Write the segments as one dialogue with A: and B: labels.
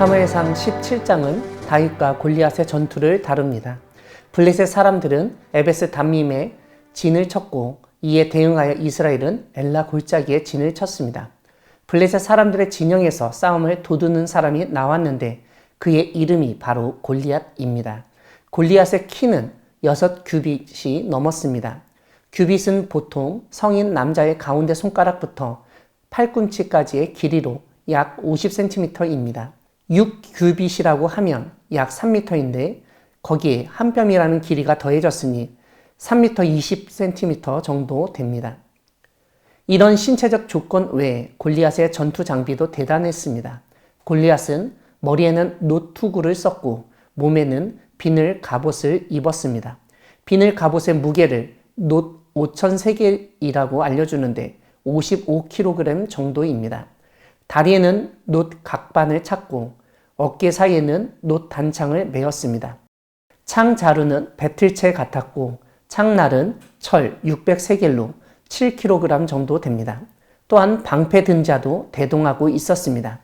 A: 사무엘상 17장은 다윗과 골리앗의 전투를 다룹니다. 블레셋 사람들은 에베스 담밈에 진을 쳤고 이에 대응하여 이스라엘은 엘라 골짜기에 진을 쳤습니다. 블레셋 사람들의 진영에서 싸움을 도두는 사람이 나왔는데 그의 이름이 바로 골리앗입니다. 골리앗의 키는 6규빗이 넘었습니다. 규빗은 보통 성인 남자의 가운데 손가락부터 팔꿈치까지의 길이로 약 50cm입니다. 6규빗이라고 하면 약 3m인데 거기에 한 뼘이라는 길이가 더해졌으니 3m 20cm 정도 됩니다. 이런 신체적 조건 외에 골리앗의 전투 장비도 대단했습니다. 골리앗은 머리에는 노투구를 썼고 몸에는 비늘 갑옷을 입었습니다. 비늘 갑옷의 무게를 놋 5,000세겔이라고 알려주는데 55kg 정도입니다. 다리에는 놋 각반을 찼고 어깨 사이에는 놋 단창을 메었습니다. 창 자루는 배틀채 같았고 창날은 철 600세겔로 7kg 정도 됩니다. 또한 방패 등자도 대동하고 있었습니다.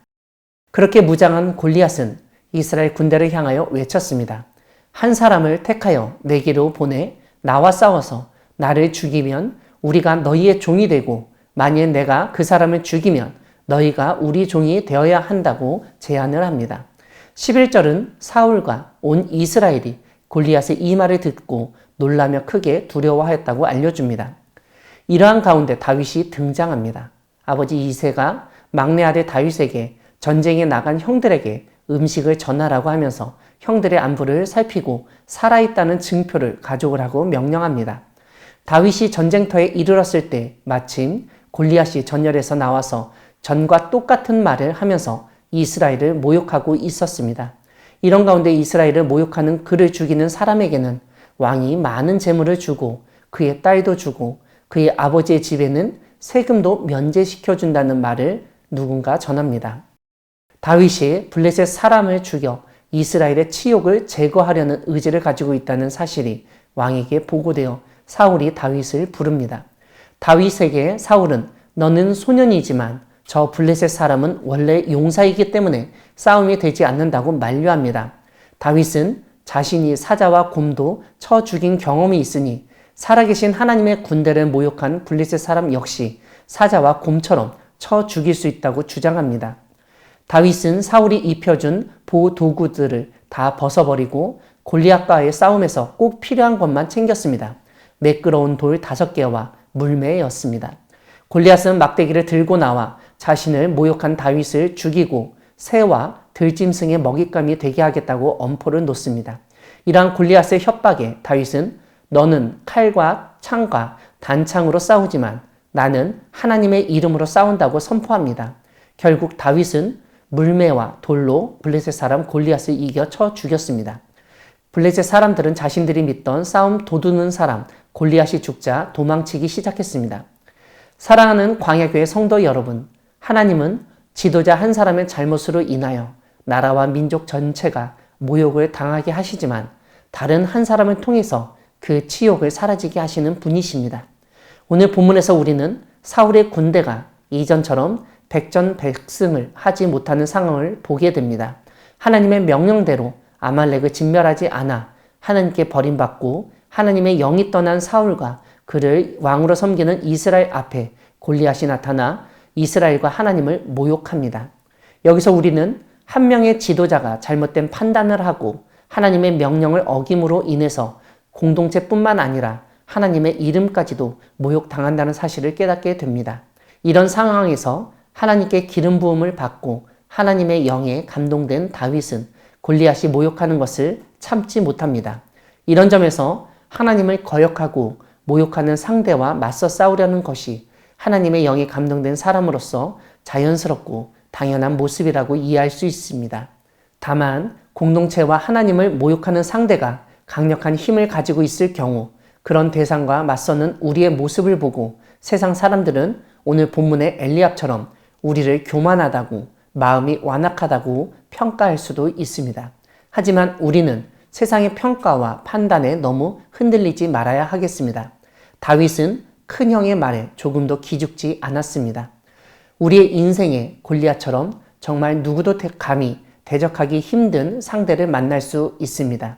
A: 그렇게 무장한 골리앗은 이스라엘 군대를 향하여 외쳤습니다. 한 사람을 택하여 내게로 보내 나와 싸워서 나를 죽이면 우리가 너희의 종이 되고 만일 내가 그 사람을 죽이면 너희가 우리 종이 되어야 한다고 제안을 합니다. 11절은 사울과 온 이스라엘이 골리앗의 이 말을 듣고 놀라며 크게 두려워하였다고 알려줍니다. 이러한 가운데 다윗이 등장합니다. 아버지 이새가 막내 아들 다윗에게 전쟁에 나간 형들에게 음식을 전하라고 하면서 형들의 안부를 살피고 살아있다는 증표를 가져오라고 명령합니다. 다윗이 전쟁터에 이르렀을 때 마침 골리앗이 전열에서 나와서 전과 똑같은 말을 하면서 이스라엘을 모욕하고 있었습니다. 이런 가운데 이스라엘을 모욕하는 그를 죽이는 사람에게는 왕이 많은 재물을 주고 그의 딸도 주고 그의 아버지의 집에는 세금도 면제시켜준다는 말을 누군가 전합니다. 다윗이 블레셋 사람을 죽여 이스라엘의 치욕을 제거하려는 의지를 가지고 있다는 사실이 왕에게 보고되어 사울이 다윗을 부릅니다. 다윗에게 사울은 너는 소년이지만 저 블레셋 사람은 원래 용사이기 때문에 싸움이 되지 않는다고 만류합니다. 다윗은 자신이 사자와 곰도 쳐 죽인 경험이 있으니 살아계신 하나님의 군대를 모욕한 블레셋 사람 역시 사자와 곰처럼 쳐 죽일 수 있다고 주장합니다. 다윗은 사울이 입혀준 보호 도구들을 다 벗어버리고 골리앗과의 싸움에서 꼭 필요한 것만 챙겼습니다. 매끄러운 돌 5개와 물매였습니다. 골리앗은 막대기를 들고 나와 자신을 모욕한 다윗을 죽이고 새와 들짐승의 먹잇감이 되게 하겠다고 엄포를 놓습니다. 이러한 골리앗의 협박에 다윗은 너는 칼과 창과 단창으로 싸우지만 나는 하나님의 이름으로 싸운다고 선포합니다. 결국 다윗은 물매와 돌로 블레셋 사람 골리앗을 이겨 쳐 죽였습니다. 블레셋 사람들은 자신들이 믿던 싸움 도두는 사람 골리앗이 죽자 도망치기 시작했습니다. 사랑하는 광야교회 성도 여러분, 하나님은 지도자 한 사람의 잘못으로 인하여 나라와 민족 전체가 모욕을 당하게 하시지만 다른 한 사람을 통해서 그 치욕을 사라지게 하시는 분이십니다. 오늘 본문에서 우리는 사울의 군대가 이전처럼 백전백승을 하지 못하는 상황을 보게 됩니다. 하나님의 명령대로 아말렉을 진멸하지 않아 하나님께 버림받고 하나님의 영이 떠난 사울과 그를 왕으로 섬기는 이스라엘 앞에 골리앗이 나타나 이스라엘과 하나님을 모욕합니다. 여기서 우리는 한 명의 지도자가 잘못된 판단을 하고 하나님의 명령을 어김으로 인해서 공동체뿐만 아니라 하나님의 이름까지도 모욕당한다는 사실을 깨닫게 됩니다. 이런 상황에서 하나님께 기름 부음을 받고 하나님의 영에 감동된 다윗은 골리앗이 모욕하는 것을 참지 못합니다. 이런 점에서 하나님을 거역하고 모욕하는 상대와 맞서 싸우려는 것이 하나님의 영에 감동된 사람으로서 자연스럽고 당연한 모습이라고 이해할 수 있습니다. 다만 공동체와 하나님을 모욕하는 상대가 강력한 힘을 가지고 있을 경우 그런 대상과 맞서는 우리의 모습을 보고 세상 사람들은 오늘 본문의 엘리압처럼 우리를 교만하다고 마음이 완악하다고 평가할 수도 있습니다. 하지만 우리는 세상의 평가와 판단에 너무 흔들리지 말아야 하겠습니다. 다윗은 큰 형의 말에 조금도 기죽지 않았습니다. 우리의 인생에 골리앗처럼 정말 누구도 감히 대적하기 힘든 상대를 만날 수 있습니다.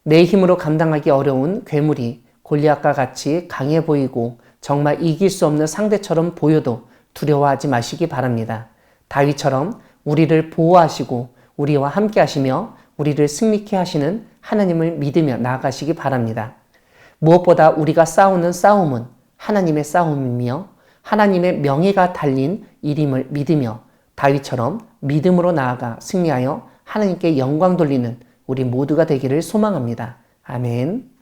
A: 내 힘으로 감당하기 어려운 괴물이 골리앗과 같이 강해 보이고 정말 이길 수 없는 상대처럼 보여도 두려워하지 마시기 바랍니다. 다윗처럼 우리를 보호하시고 우리와 함께 하시며 우리를 승리케 하시는 하나님을 믿으며 나아가시기 바랍니다. 무엇보다 우리가 싸우는 싸움은 하나님의 싸움이며 하나님의 명예가 달린 일임을 믿으며 다윗처럼 믿음으로 나아가 승리하여 하나님께 영광 돌리는 우리 모두가 되기를 소망합니다. 아멘.